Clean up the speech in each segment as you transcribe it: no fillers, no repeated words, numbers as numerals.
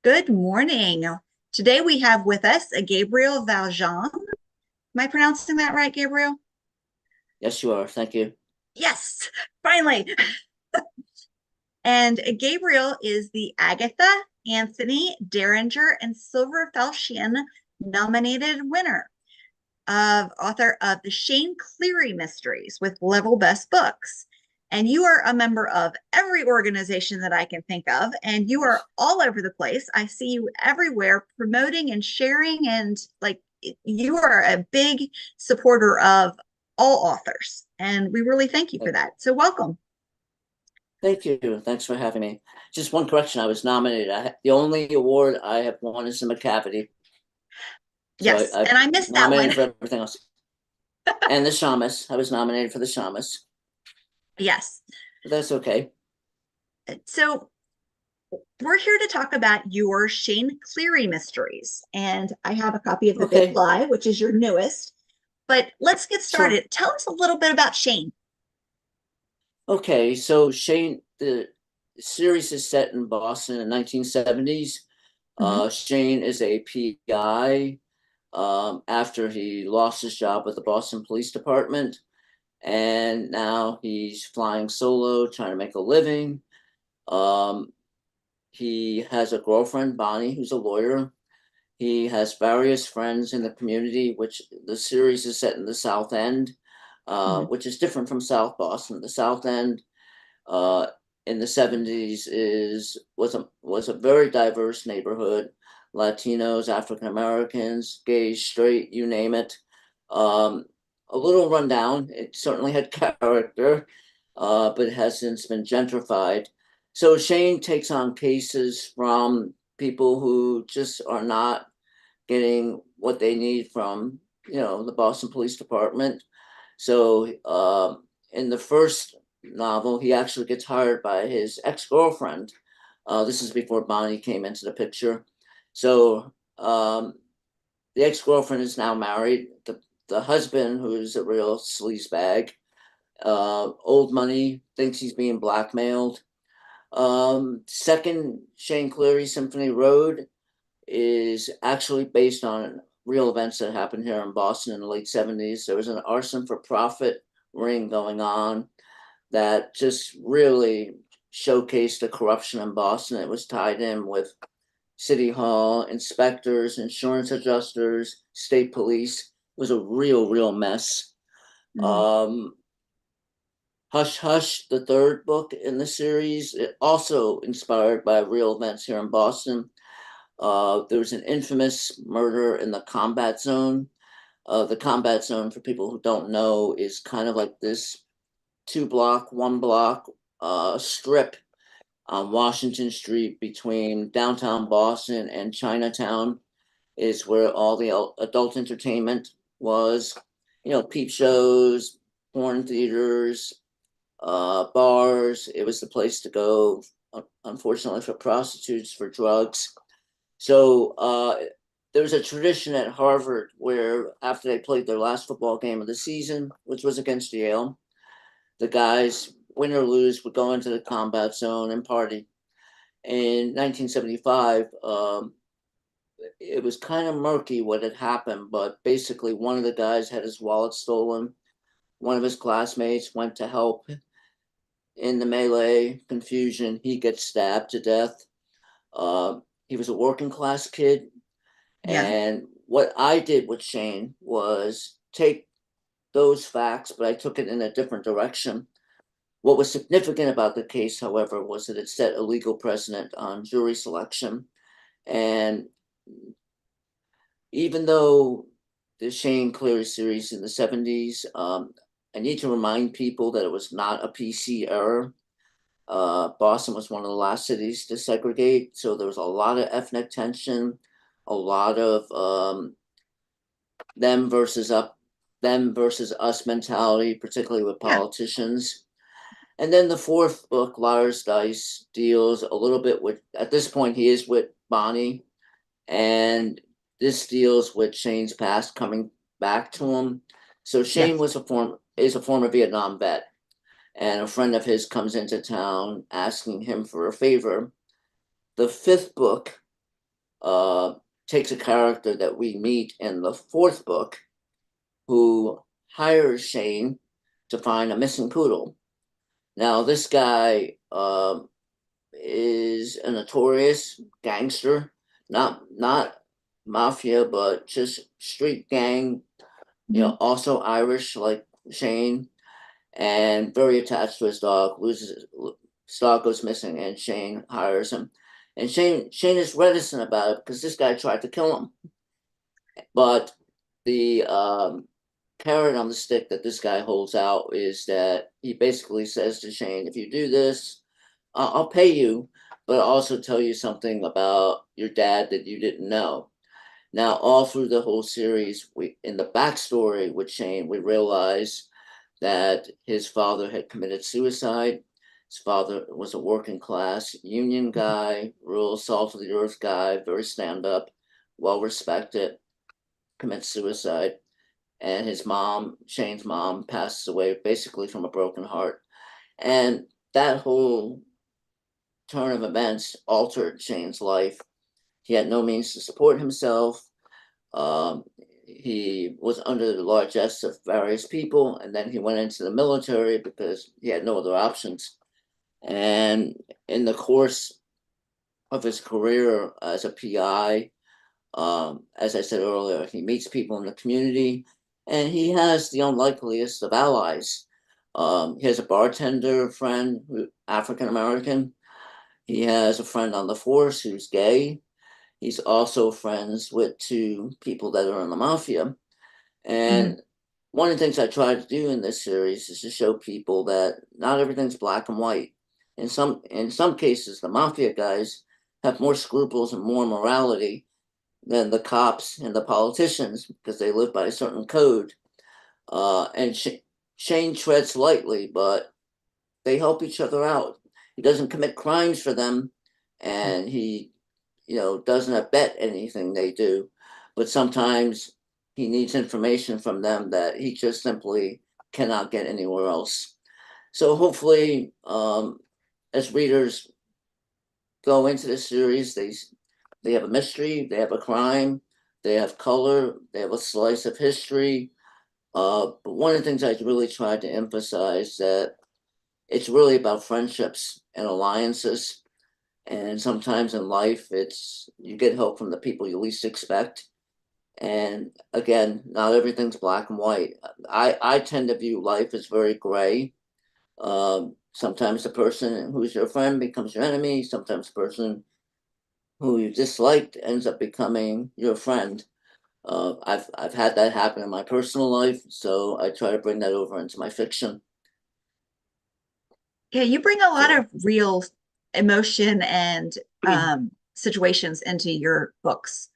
Good morning. Today we have with us a Gabriel Valjan. Am I pronouncing that right, Gabriel? Yes, you are. Thank you. Yes, finally. And Gabriel is the Agatha, Anthony, Derringer, and Silver Falchion nominated winner of author of the Shane Cleary Mysteries with Level Best Books. And you are a member of every organization that I can think of, and you are all over the place. I see you everywhere promoting and sharing, and like you are a big supporter of all authors. And we really thank you for that. So, welcome. Thank you. Thanks for having me. Just one correction. I was nominated. The only award I have won is the McCavity. So Yes, I've and I missed that one. nominated for everything else. And the Shamus. I was nominated for the Shamus. Yes. But that's okay. So, we're here to talk about your Shane Cleary mysteries. And I have a copy of The Big Okay. Lie, which is your newest. But let's get Sure. started. Tell us a little bit about Shane. Okay. So Shane, the series is set in Boston in 1970s. Mhm. Shane is a PI after he lost his job with the Boston Police Department. And now he's flying solo, trying to make a living. Um, he has a girlfriend, Bonnie, who's a lawyer. He has various friends in the community, which the series is set in the South End, Mhm. which is different from South Boston. The South End uh, in the 70s was a very diverse neighborhood. Latinos, African Americans, gays, straight, you name it. Um, a little rundown. It certainly had character, but has since been gentrified. So Shane takes on cases from people who just are not getting what they need from, the Boston Police Department. So in the first novel, he actually gets hired by his ex-girlfriend. This is before Bonnie came into the picture. So the ex-girlfriend is now married. The husband, who's a real sleazebag, old money, thinks he's being blackmailed. Second Shane Cleary Symphony Road is actually based on real events that happened here in Boston in the late 70s. There was an arson for profit ring going on that just really showcased the corruption in Boston. It was tied in with City Hall, inspectors, insurance adjusters, state police. It was a real mess. Mhm. Um, Hush Hush, the third book in the series, it also inspired by real events here in Boston. There was an infamous murder in the combat zone. The combat zone, for people who don't know, is kind of like this one block strip on Washington Street between downtown Boston and Chinatown, is where all the adult entertainment was. Peep shows, porn theaters, bars. It was the place to go, unfortunately, for prostitutes, for drugs. So there's a tradition at Harvard where after they played their last football game of the season, which was against Yale, the guys, win or lose, would go into the combat zone and party. In 1975, it was kind of murky what had happened, but basically one of the guys had his wallet stolen. One of his classmates went to help in the melee confusion. He gets stabbed to death. Uh, he was a working class kid. Yeah. And what I did with Shane was take those facts, but I took it in a different direction. What was significant about the case, however, was that it set a legal precedent on jury selection. And even though the Shane Cleary series in the 70s, I need to remind people that it was not a PC error. Boston was one of the last cities to segregate, so there was a lot of ethnic tension, a lot of them versus up, them versus us mentality, particularly with Yeah. politicians. And then the fourth book, Liar's Dice, deals a little bit with, at this point, he is with Bonnie, and this deals with Shane's past coming back to him. So Shane Yes. was a former Vietnam vet, and a friend of his comes into town asking him for a favor. The fifth book takes a character that we meet in the fourth book who hires Shane to find a missing poodle. Now, this guy is a notorious gangster, not mafia, but just street gang. You know, also Irish like Shane, and very attached to his dog. Loses his dog goes missing, and Shane hires him. And Shane is reticent about it because this guy tried to kill him. But the carrot on the stick that this guy holds out is that he basically says to Shane, if you do this, I'll pay you, but I'll also tell you something about your dad that you didn't know. Now, all through the whole series, we in the backstory with Shane, we realize that his father had committed suicide. His father was a working class union guy, real salt of the earth guy, very stand up, well respected, commits suicide. And his mom, Shane's mom, passes away basically from a broken heart. And that whole turn of events altered Shane's life. He had no means to support himself. Um, he was under the largesse of various people, and then he went into the military because he had no other options. And in the course of his career as a PI, as I said earlier, he meets people in the community, and he has the unlikeliest of allies. He has a bartender friend, African American. He has a friend on the force who's gay. He's also friends with two people that are in the mafia. Mhm. And one of the things I try to do in this series is to show people that not everything's black and white. In some cases, the mafia guys have more scruples and more morality than the cops and the politicians because they live by a certain code. And Shane treads lightly, but they help each other out. He doesn't commit crimes for them, and he, doesn't abet anything they do. But sometimes he needs information from them that he just simply cannot get anywhere else. So hopefully, as readers go into the series, they have a mystery, they have a crime, they have color, they have a slice of history. But one of the things I really tried to emphasize that it's really about friendships and alliances. And sometimes in life, it's you get help from the people you least expect. And again, not everything's black and white. I tend to view life as very gray. Sometimes the person who's your friend becomes your enemy. Sometimes the person who you disliked ends up becoming your friend. I've had that happen in my personal life, so I try to bring that over into my fiction. Yeah, you bring a lot So, of real emotion and situations into your books.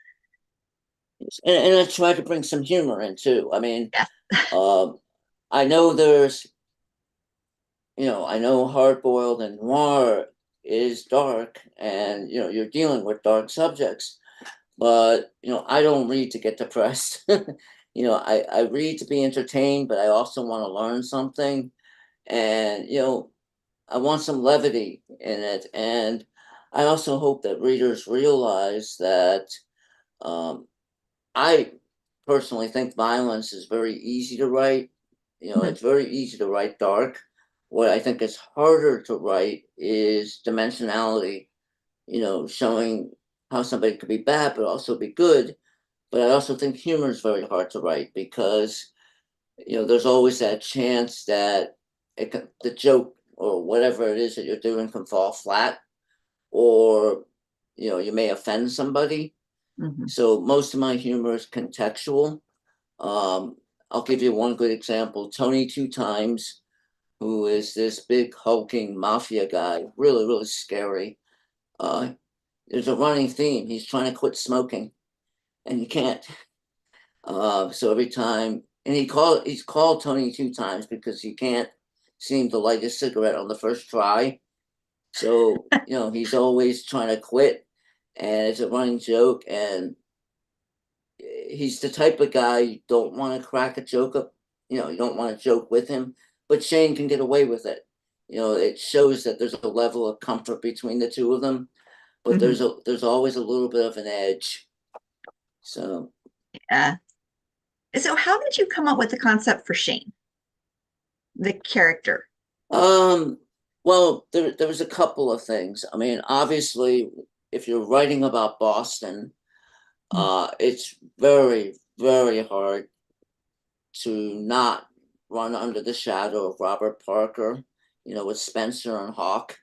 and I try to bring some humor in too. I mean, Yes. um, I know there's, I know Hardboiled and Noir is dark, and you're dealing with dark subjects, but I don't read to get depressed. I read to be entertained, but I also want to learn something, and I want some levity in it, and I also hope that readers realize that um, I personally think violence is very easy to write. Mhm. It's very easy to write dark. What I think is harder to write is dimensionality, showing how somebody could be bad but also be good. But I also think humor is very hard to write because, there's always that chance that the joke or whatever it is that you're doing can fall flat, or, you may offend somebody. Mhm. So most of my humor is contextual. Um, I'll give you one good example. Tony Two Times, who is this big hulking mafia guy, really, really scary. Uh, there's a running theme. He's trying to quit smoking, and he can't. So every time, and he's called Tony Two Times because he can't seem to light a cigarette on the first try. So he's always trying to quit, and it's a running joke. And he's the type of guy you don't want to crack a joke up. You don't want to joke with him, but Shane can get away with it. It shows that there's a level of comfort between the two of them. but there's always a little bit of an edge. So Yeah. So how did you come up with the concept for Shane, the character? um well, there was a couple of things. I mean, obviously, if you're writing about Boston, it's very, very hard to not run under the shadow of Robert Parker, with Spencer and Hawk.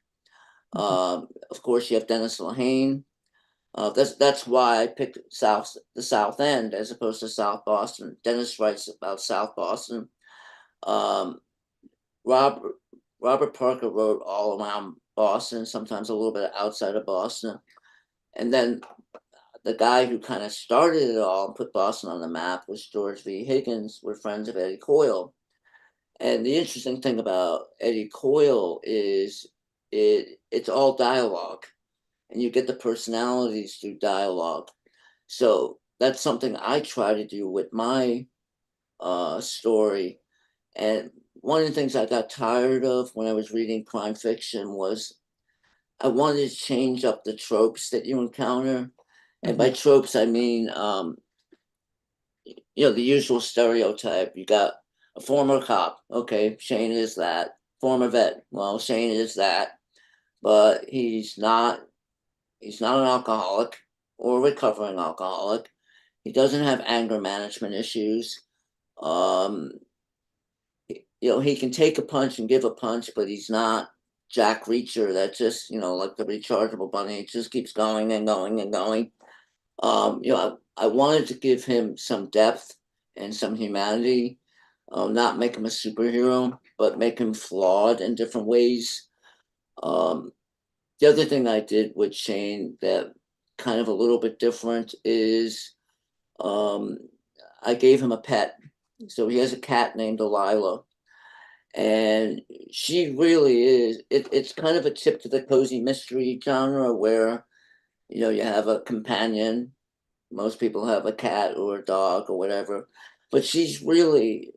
Of course, you have Dennis Lehane. That's why I picked the South End as opposed to South Boston. Dennis writes about South Boston. Um, Robert Robert Parker wrote all around Boston, sometimes a little bit outside of Boston. And then the guy who kind of started it all and put Boston on the map was George V. Higgins. We're friends of Eddie Coyle. And the interesting thing about Eddie Coyle is it's all dialogue, and you get the personalities through dialogue. So that's something I try to do with my story. And one of the things I got tired of when I was reading crime fiction was I wanted to change up the tropes that you encounter. And by tropes, I mean, the usual stereotype. You got a former cop. Okay, Shane is that. Former vet. Well, Shane is that, but he's not an alcoholic or a recovering alcoholic. He doesn't have anger management issues. Um, he can take a punch and give a punch, but he's not Jack Reacher that just, like the rechargeable bunny, it just keeps going and going and going. I wanted to give him some depth and some humanity, not make him a superhero, but make him flawed in different ways. Um, the other thing I did with Shane that kind of a little bit different is um, I gave him a pet. So he has a cat named Delilah. And she really is, it's kind of a tip to the cozy mystery genre where, you have a companion. Most people have a cat or a dog or whatever, but she's really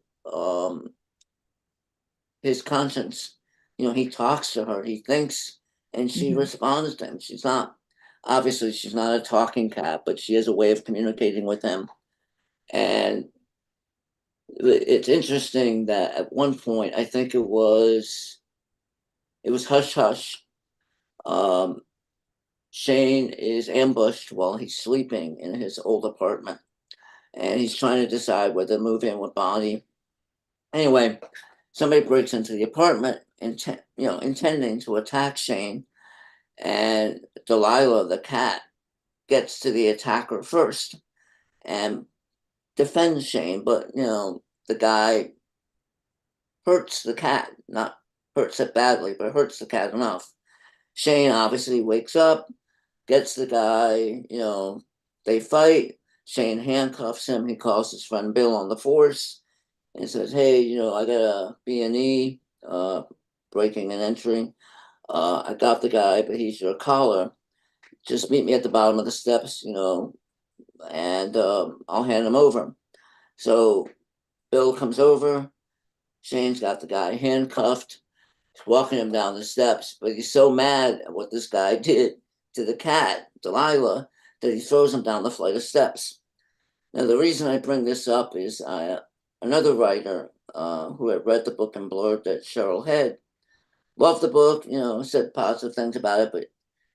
his conscience. He talks to her, he thinks, and she responds to him. She's not a talking cat, but she has a way of communicating with him. And it's interesting that at one point, I think it was Hush Hush. Um, Shane is ambushed while he's sleeping in his old apartment, and he's trying to decide whether to move in with Bonnie. Anyway, somebody breaks into the apartment, intending to attack Shane, and Delilah, the cat, gets to the attacker first and defends Shane, but the guy hurts the cat, not hurts it badly, but hurts the cat enough. Shane obviously wakes up, gets the guy, they fight. Shane handcuffs him. He calls his friend Bill on the force and says, "Hey, I got a B&E, breaking and entering. I got the guy, but he's your caller. Just meet me at the bottom of the steps, and I'll hand him over." So Bill comes over. Shane's got the guy handcuffed. He's walking him down the steps, but he's so mad at what this guy did to the cat, Delilah, that he throws him down the flight of steps. Now, the reason I bring this up is another writer who had read the book and blurred that Cheryl Head loved the book, said positive things about it, but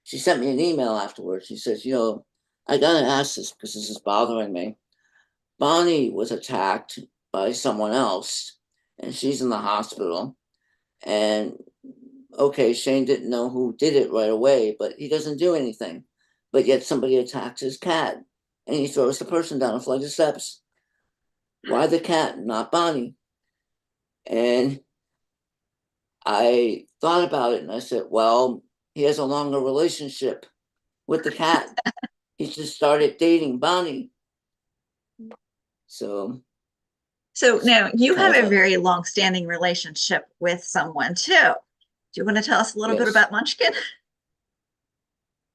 she sent me an email afterwards. She says, I got to ask this because this is bothering me. Bonnie was attacked by someone else, and she's in the hospital. And okay, Shane didn't know who did it right away, but he doesn't do anything. But yet somebody attacks his cat, and he throws the person down a flight of steps. Why the cat, not Bonnie? And I thought about it and I said, well, he has a longer relationship with the cat. He just started dating Bonnie. So Now you kind have of a a, very long-standing relationship with someone too. Do you want to tell us a little bit yes. about Munchkin?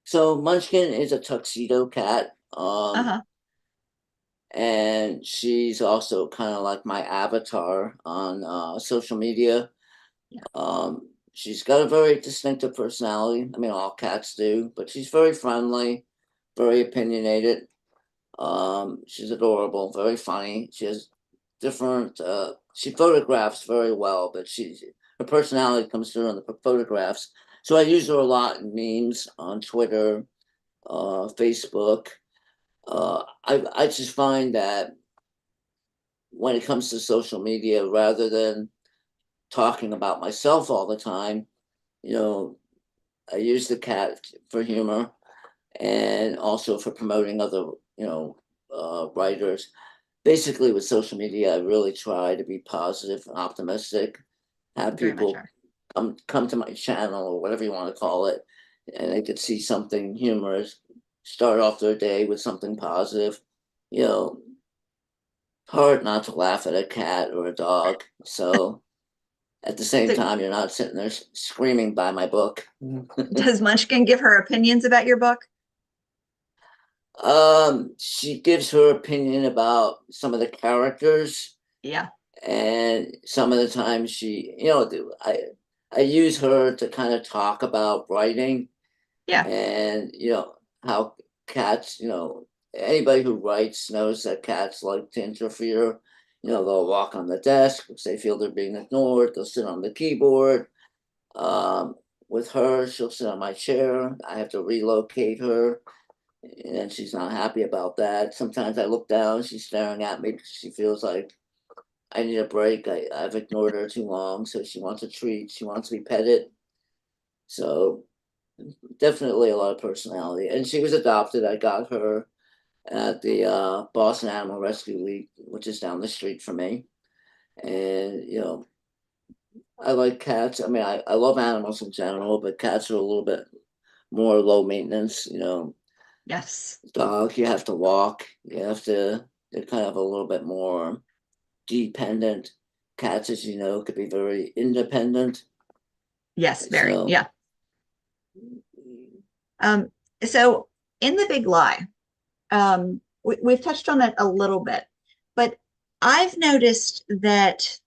So Munchkin is a tuxedo cat. Uh-huh. And she's also kind of like my avatar on social media. Yeah. she's got a very distinctive personality. I mean, all cats do, but she's very friendly, very opinionated. She's adorable, very funny. She has different. She photographs very well, but her personality comes through in the photographs. So I use her a lot in memes on Twitter, Facebook. I just find that when it comes to social media, rather than talking about myself all the time, you know, I use the cat for humor and also for promoting other, writers. Basically, with social media, I really try to be positive and optimistic, have Very much people are. come to my channel or whatever you want to call it, and they could see something humorous, start off their day with something positive. You know, hard not to laugh at a cat or a dog. So at the same So time, you're not sitting there screaming by my book. does Munchkin give her opinions about your book? She gives her opinion about some of the characters, Yeah. and some of the time I use her to kind of talk about writing, Yeah. and how cats, anybody who writes knows that cats like to interfere. They'll walk on the desk if they feel they're being ignored. They'll sit on the keyboard. Um, with her, she'll sit on my chair. I have to relocate her, and she's not happy about that. Sometimes I look down, she's staring at me because she feels like I need a break. I've ignored her too long, so she wants a treat. She wants to be petted. So definitely a lot of personality. And she was adopted. I got her at the Boston Animal Rescue League, which is down the street from me. And I like cats. I mean, I love animals in general, but cats are a little bit more low maintenance. Yes. Dog, you have to walk. They're kind of a little bit more dependent. Cats, as you know, could be very independent. Yes, very. So, Yeah. Um, so in The Big Lie, we've touched on it a little bit, but I've noticed that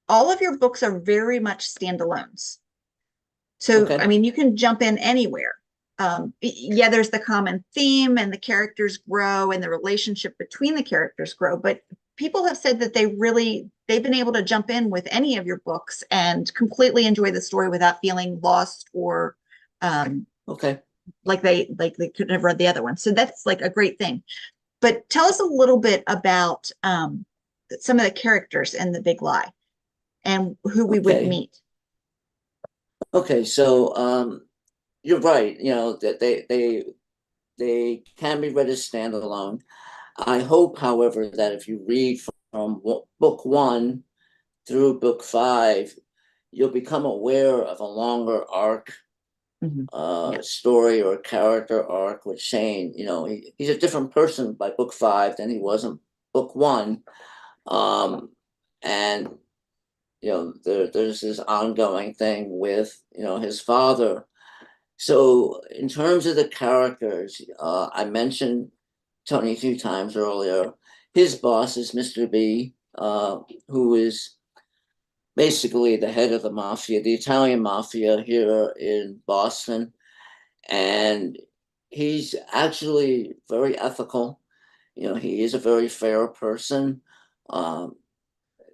all of your books are very much standalones. So, I okay, mean, you can jump in anywhere. Yeah, there's the common theme and the characters grow and the relationship between the characters grow, but people have said that they've been able to jump in with any of your books and completely enjoy the story without feeling lost or um, okay. like they couldn't have read the other one. So that's like a great thing. But tell us a little bit about some of the characters in The Big Lie and who we would Okay. meet. Okay. So you're right. That they can be read as standalone. I hope, however, that if you read from book one through book five, you'll become aware of a longer arc, Mhm. Yeah. story or character arc with Shane. He's a different person by book five than he was in book one. And there's this ongoing thing with his father. So in terms of the characters, I mentioned Tony a few times earlier. His boss is Mr. B, who is basically the head of the mafia, the Italian mafia here in Boston. And he's actually very ethical. He is a very fair person. Um,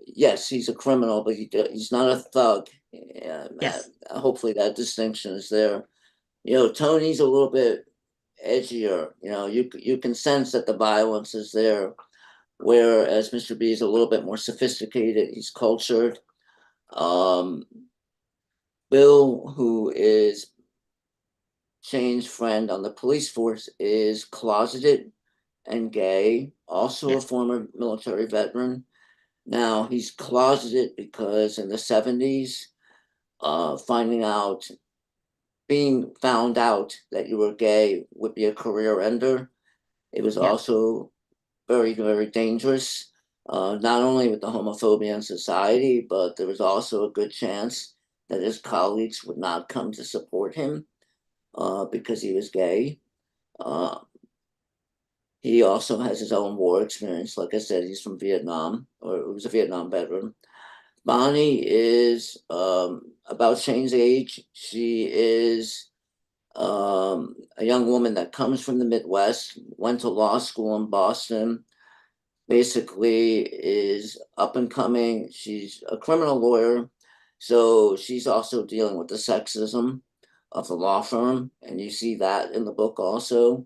yes, he's a criminal, but he's not a thug. Yes. Hopefully that distinction is there. Tony's a little bit edgier. You can sense that the violence is there, whereas Mr. B is a little bit more sophisticated. He's cultured. Um, Bill, who is Shane's friend on the police force, is closeted and gay, also a Yes. former military veteran. Now he's closeted because in the 70s, finding out being found out that you were gay would be a career ender. It was Yeah. also very, very dangerous, not only with the homophobia in society, but there was also a good chance that his colleagues would not come to support him because he was gay. Uh, he also has his own war experience. Like I said, he's from Vietnam, or he was a Vietnam veteran. Bonnie is about Shane's age. She is a young woman that comes from the Midwest, went to law school in Boston, basically is up and coming. She's a criminal lawyer, so she's also dealing with the sexism of the law firm, and you see that in the book also.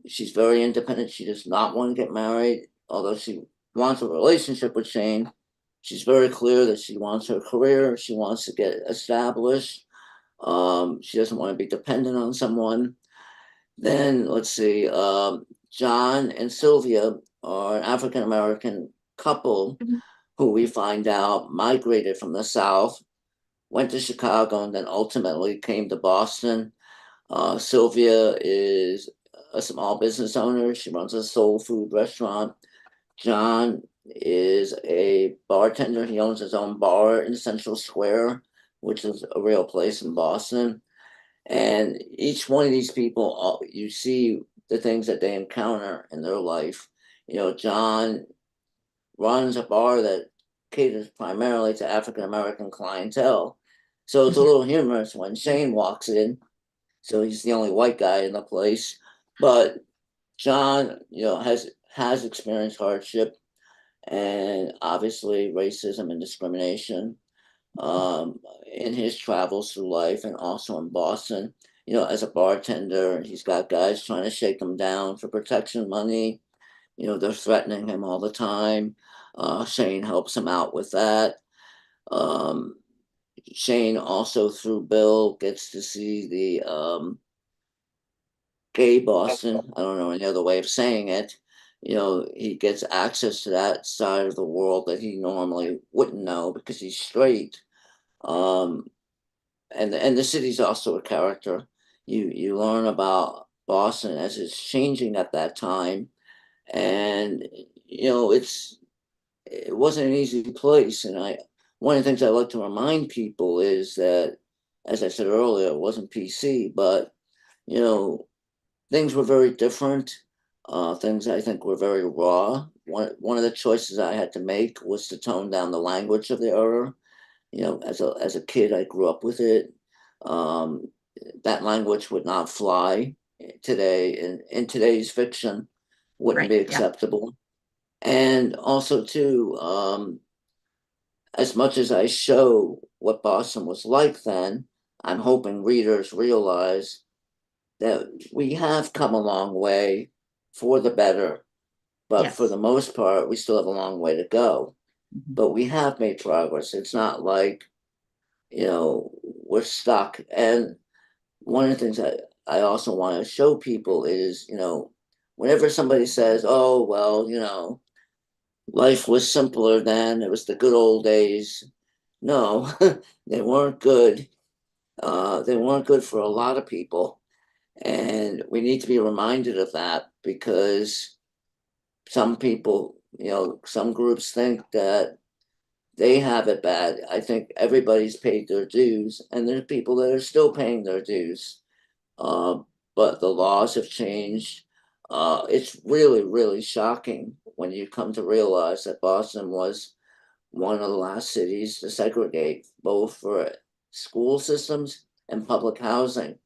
She's very independent. She does not want to get married, although she wants a relationship with Shane. She's very clear that she wants her career. She wants to get established. She doesn't want to be dependent on someone. Then let's see, John and Sylvia are an African American couple Mhm. who we find out migrated from the South, went to Chicago, and then ultimately came to Boston. Sylvia is a small business owner. She runs a soul food restaurant. John is a bartender. He owns his own bar in Central Square, which is a real place in Boston. And each one of these people, you see the things that they encounter in their life. John runs a bar that caters primarily to African American clientele. So it's a Yeah. little humorous when Shane walks in. So he's the only white guy in the place. But John, has experienced hardship and obviously racism and discrimination in his travels through life, and also in Boston. As a bartender, he's got guys trying to shake him down for protection money. They're threatening him all the time. Shane helps him out with that. Um, Shane also, through Bill, gets to see the gay Boston. I don't know any other way of saying it. He gets access to that side of the world that he normally wouldn't know because he's straight. Um, and the city's also a character. You learn about Boston as it's changing at that time, and it wasn't an easy place. And one of the things I like to remind people is that, as I said earlier, it wasn't PC, but you know things were very different. Things I think were very raw. One of the choices I had to make was to tone down the language of the era. As a kid, I grew up with it. Um, that language would not fly today in today's fiction, wouldn't Right. be Yeah. acceptable. And also, too, as much as I show what Boston was like then, I'm hoping readers realize that we have come a long way for the better, but for Yes. the most part, we still have a long way to go. Mhm. But we have made progress. It's not like, we're stuck. And one of the things I also want to show people is, whenever somebody says, oh, well, life was simpler then, it was the good old days. No, they weren't good. They weren't good for a lot of people. And we need to be reminded of that because some people, some groups think that they have it bad. I think everybody's paid their dues, and there's people that are still paying their dues. Uh, but the laws have changed. It's really, really shocking when you come to realize that Boston was one of the last cities to segregate, both for school systems and public housing.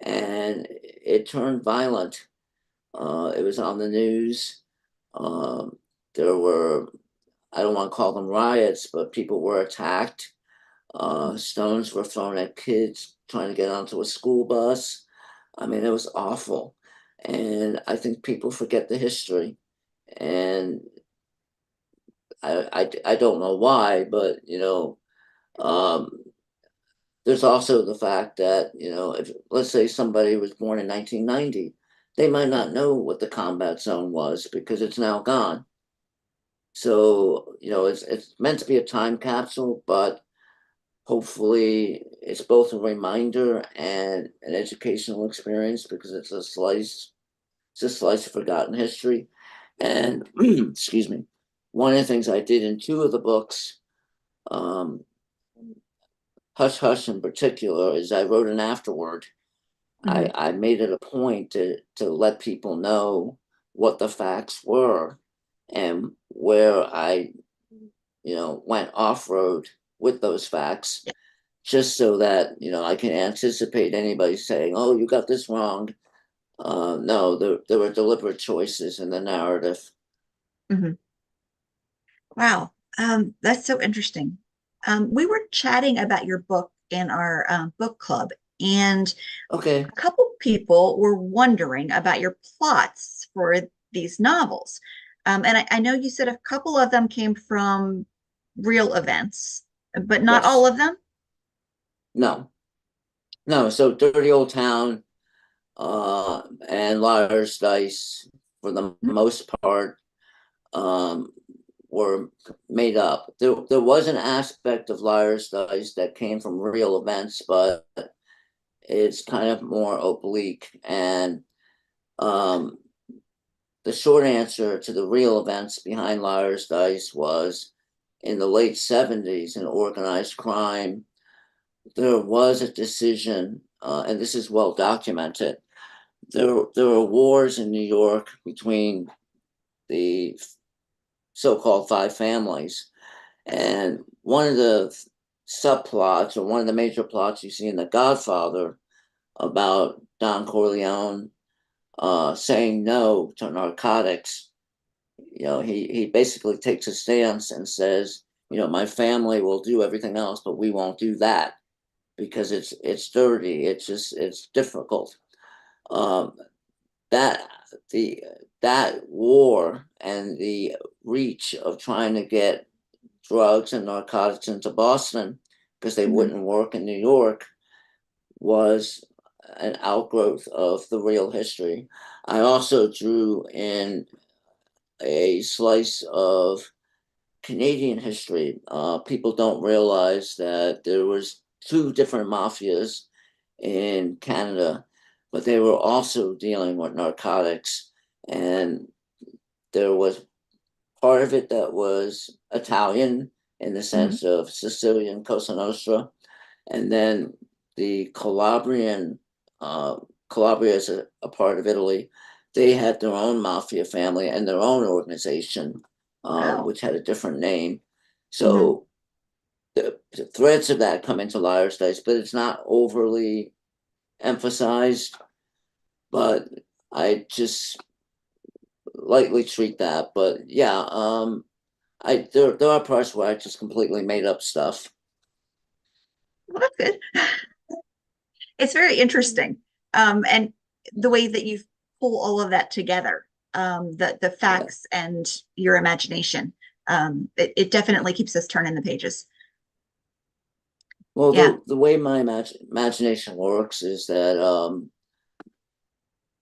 And it turned violent. It was on the news. Um, there were, I don't want to call them riots, but people were attacked. Stones were thrown at kids trying to get onto a school bus. I mean, it was awful. And I think people forget the history. And I don't know why, but, um, there's also the fact that, if let's say somebody was born in 1990, they might not know what the combat zone was because it's now gone. So, it's meant to be a time capsule, but hopefully it's both a reminder and an educational experience because it's a slice of forgotten history. And excuse me, one of the things I did in two of the books, um, Hush Hush in particular, is I wrote an afterword. I, Mhm. I made it a point to let people know what the facts were and where I went off-road with those facts, Yeah. just so that, I can anticipate anybody saying, oh, you got this wrong. No, there were deliberate choices in the narrative. Mhm. Wow. That's so interesting. We were chatting about your book in our book club, and Okay. a couple people were wondering about your plots for these novels. And I know you said a couple of them came from real events, but not all Yes. of them. No. No. So Dirty Old Town, and Liar's Dice, for the Mhm. most part, um, were made up. There was an aspect of Liar's Dice that came from real events, but it's kind of more oblique. And um, the short answer to the real events behind Liar's Dice was, in the late 70s, in organized crime, there was a decision, and this is well documented. There were wars in New York between the so-called five families. And one of the subplots, or one of the major plots you see in The Godfather, about Don Corleone saying no to narcotics, he basically takes a stance and says, my family will do everything else, but we won't do that because it's dirty. It's difficult. Um, that the that war and the reach of trying to get drugs and narcotics into Boston because they Mhm. wouldn't work in New York was an outgrowth of the real history. I also drew in a slice of Canadian history. People don't realize that there was two different mafias in Canada, but they were also dealing with narcotics. And there was part of it that was Italian in the Mhm. sense of Sicilian Cosa Nostra, and then the Calabrian, uh, Calabria is a part of Italy. They had their own mafia family and their own organization, Oh. which had a different name. Mhm. So the threads of that come into Liar's Dice, but it's not overly emphasized. But I just lightly treat that. But yeah, there are parts where I just completely made up stuff. Well, that's good. It's very interesting. And the way that you pull all of that together, the Yeah. facts and your imagination. It definitely keeps us turning the pages. Well, Yeah. the way my imagination works is that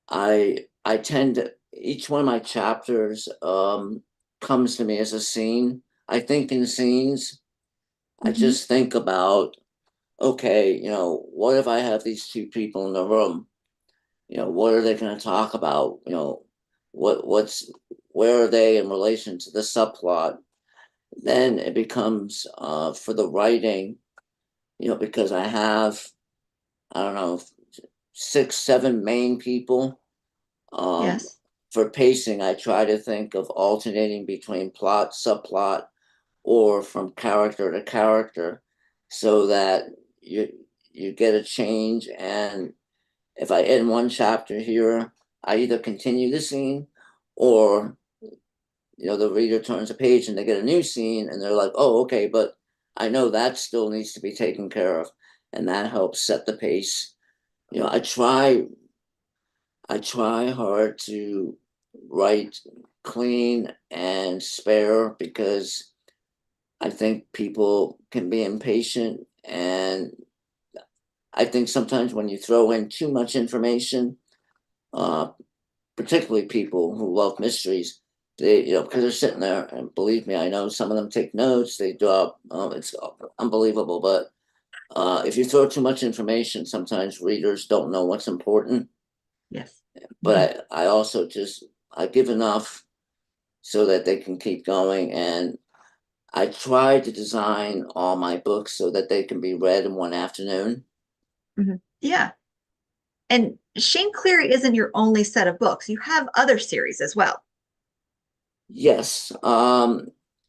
I tend to, each one of my chapters comes to me as a scene. I think in scenes. I Hmm. just think about, okay, what if I have these two people in the room? What are they going to talk about? What's where are they in relation to the subplot? Then it becomes for the writing, because I don't know, six, seven main people. Um, Yes. for pacing, I try to think of alternating between plot, subplot, or from character to character, so that you get a change. And if I end one chapter here, I either continue the scene, or the reader turns a page and they get a new scene and they're like, oh, okay, but I know that still needs to be taken care of, and that helps set the pace. I try hard to write clean and spare, because I think people can be impatient, and I think sometimes when you throw in too much information, uh, particularly people who love mysteries, they, because they're sitting there, and believe me, I know some of them take notes, they drop, it's unbelievable. But if you throw too much information, sometimes readers don't know what's important. Yes. Mhm. But I also just, I give enough so that they can keep going. And I try to design all my books so that they can be read in one afternoon. Mhm. Yeah. And Shane Cleary isn't your only set of books. You have other series as well. Yes.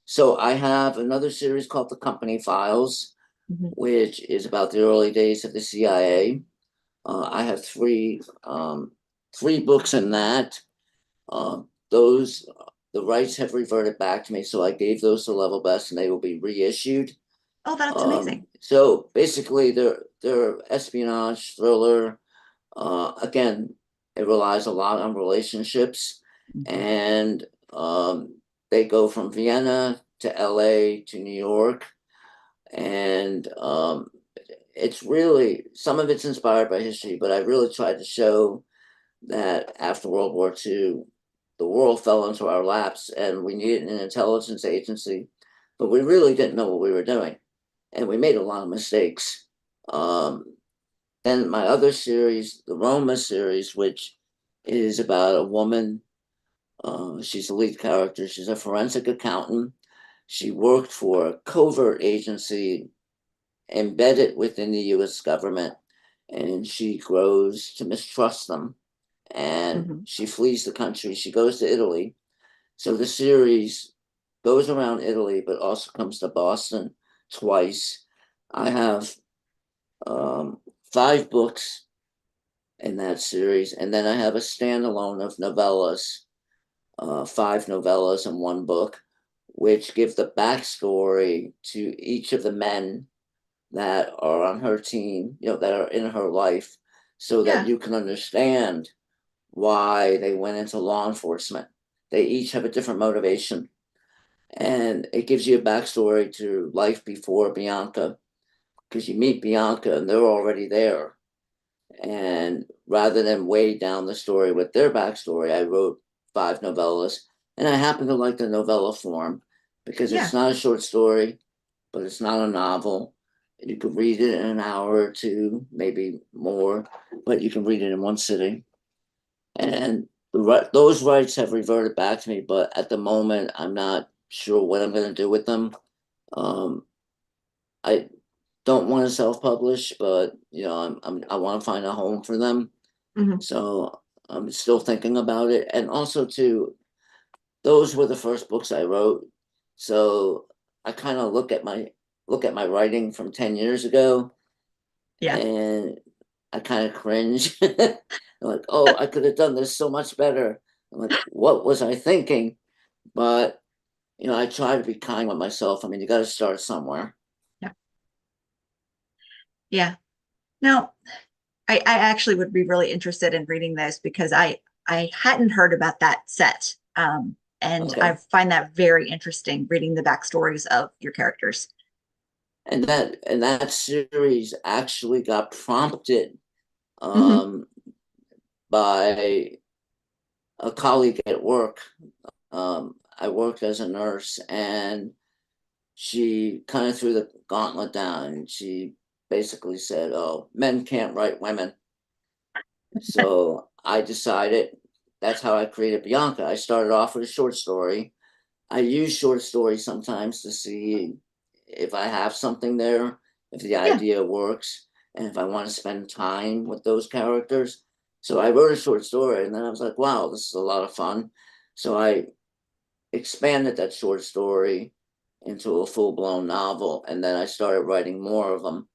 So I have another series called The Company Files, Mhm. which is about the early days of the CIA. I have three books in that. Those the rights have reverted back to me, so I gave those to Level Best, and they will be reissued. Oh, that's amazing. So basically, they're espionage thriller. Again, it relies a lot on relationships, Mhm. and they go from Vienna to LA to New York, and it's really some of it's inspired by history, but I really tried to show that after World War II, the world fell into our laps and we needed an intelligence agency, but we really didn't know what we were doing. And we made a lot of mistakes. Um, then my other series, the Roma series, which is about a woman. She's the lead character. She's a forensic accountant. She worked for a covert agency embedded within the US government, and she grows to mistrust them, and Mhm. she flees the country. She goes to Italy. So the series goes around Italy, but also comes to Boston twice. I have um, 5 books in that series, and then I have a standalone of novellas, 5 novellas and 1 book, which give the backstory to each of the men that are on her team, that are in her life, so that Yeah. you can understand why they went into law enforcement. They each have a different motivation. And it gives you a backstory to life before Bianca, because you meet Bianca and they're already there. And rather than weigh down the story with their backstory, I wrote 5 novellas. And I happen to like the novella form because it's Yeah. not a short story, but it's not a novel. You could read it in an hour or two, maybe more, but you can read it in one sitting. And those rights have reverted back to me, but at the moment, I'm not sure what I'm going to do with them. Um, I don't want to self-publish, but I want to find a home for them. Mhm. So I'm still thinking about it. And also, too, those were the first books I wrote. So I kind of look at my writing from 10 years ago, Yeah. and I kind of cringe. I'm like, oh, I could have done this so much better. I'm like, what was I thinking? But I try to be kind with myself. I mean, you got to start somewhere. Yeah. Yeah. Now, I actually would be really interested in reading this because I hadn't heard about that set. And I Okay. find that very interesting reading the backstories of your characters. And that series actually got prompted Hmm. um, by a colleague at work. I worked as a nurse, and she kind of threw the gauntlet down. And she basically said, "Oh, men can't write women." So I decided that's how I created Bianca. I started off with a short story. I use short stories sometimes to see if I have something there, if the Yeah. idea works, and if I want to spend time with those characters. So I wrote a short story, and then I was like, wow, this is a lot of fun. So I expanded that short story into a full blown novel, and then I started writing more of them.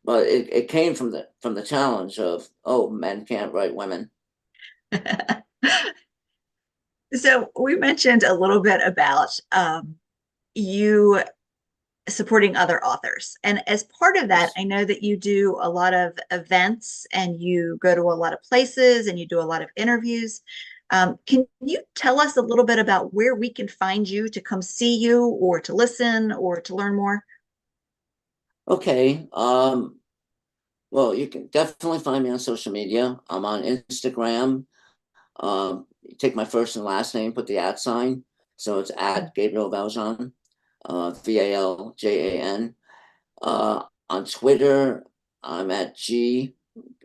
But it came from the challenge of, oh, men can't write women. So we mentioned a little bit about you supporting other authors. And as part of that, Yes. I know that you do a lot of events and you go to a lot of places and you do a lot of interviews. Can you tell us a little bit about where we can find you to come see you or to listen or to learn more? Okay. Well, you can definitely find me on social media. I'm on Instagram. You take my first and last name, put the at sign. So it's at Gabriel Valjan, Valjan. On Twitter, I'm at G,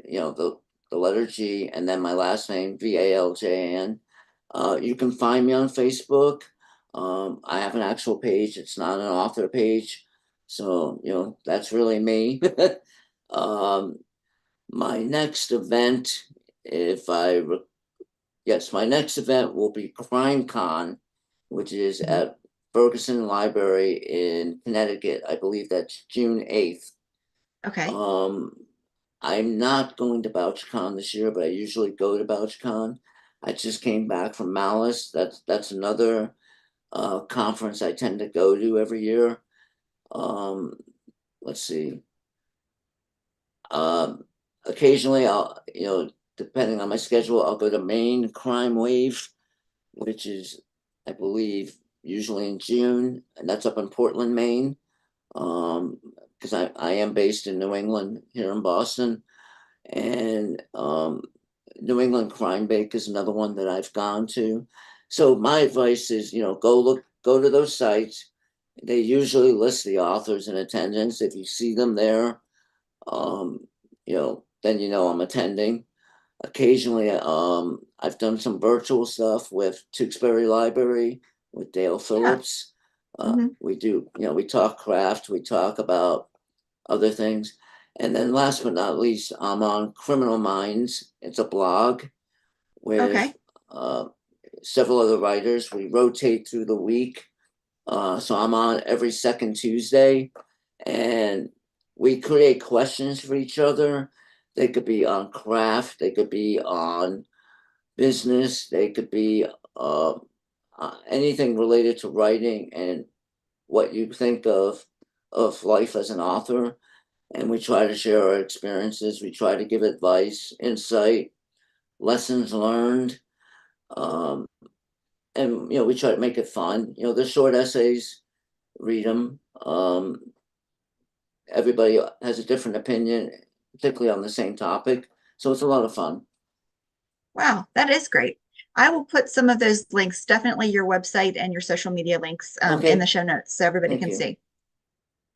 the letter G, and then my last name, Valjan. You can find me on Facebook. I have an actual page. It's not an author page. So, that's really me. um, my next event, if I yes, my next event will be Crime Con, which is Mhm. at Ferguson Library in Connecticut. I believe that's June 8th. Okay. I'm not going to BouchCon this year, but I usually go to BouchCon. I just came back from Malice. That's another conference I tend to go to every year. Let's see. Occasionally, depending on my schedule, I'll go to Maine Crime Wave, which is, I believe, usually in June, and that's up in Portland, Maine. Because I am based in New England here in Boston, and New England Crime Bake is another one that I've gone to. So my advice is, go to those sites. They usually list the authors in attendance. If you see them there, um, then I'm attending. Occasionally, I've done some virtual stuff with Tewksbury Library with Dale Yeah. Phillips. Hmm. We do, we talk craft, we talk about other things. And then last but not least, I'm on Criminal Minds. It's a blog with Okay. uh, several other writers. We rotate through the week. So I'm on every second Tuesday, and we create questions for each other. They could be on craft, they could be on business, they could be anything related to writing and what you think of life as an author. And we try to share our experiences. We try to give advice, insight, lessons learned, um, and we try to make it fun. They're short essays. Read them. Everybody has a different opinion, particularly on the same topic. So it's a lot of fun. Wow, that is great. I will put some of those links, definitely your website and your social media links, in the Okay, show notes so everybody thank can you. see.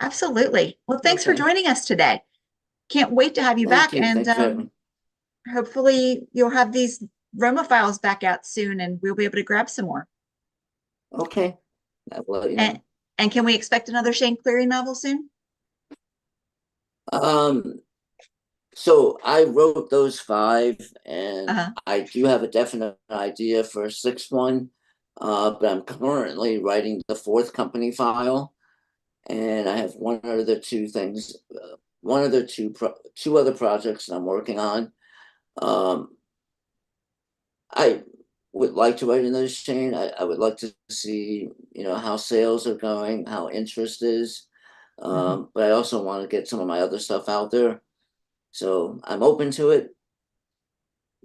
Absolutely. Well, thanks for Okay, joining us today. Can't wait to have you thank back, you. and Thank you for having me. hopefully you'll have these Roma files back out soon, and we'll be able to grab some more. Okay, I will let you And know. and can we expect another Shane Cleary novel soon? Um, so I wrote those five, and Uh-huh. I do have a definite idea for a sixth one. But I'm currently writing the fourth company file, and I have two other projects that I'm working on. Um, I would like to write another Shane. I would like to see, how sales are going, how interest is. Mhm. But I also want to get some of my other stuff out there. So I'm open to it.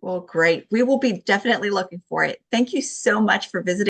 Well, great. We will be definitely looking for it. Thank you so much for visiting.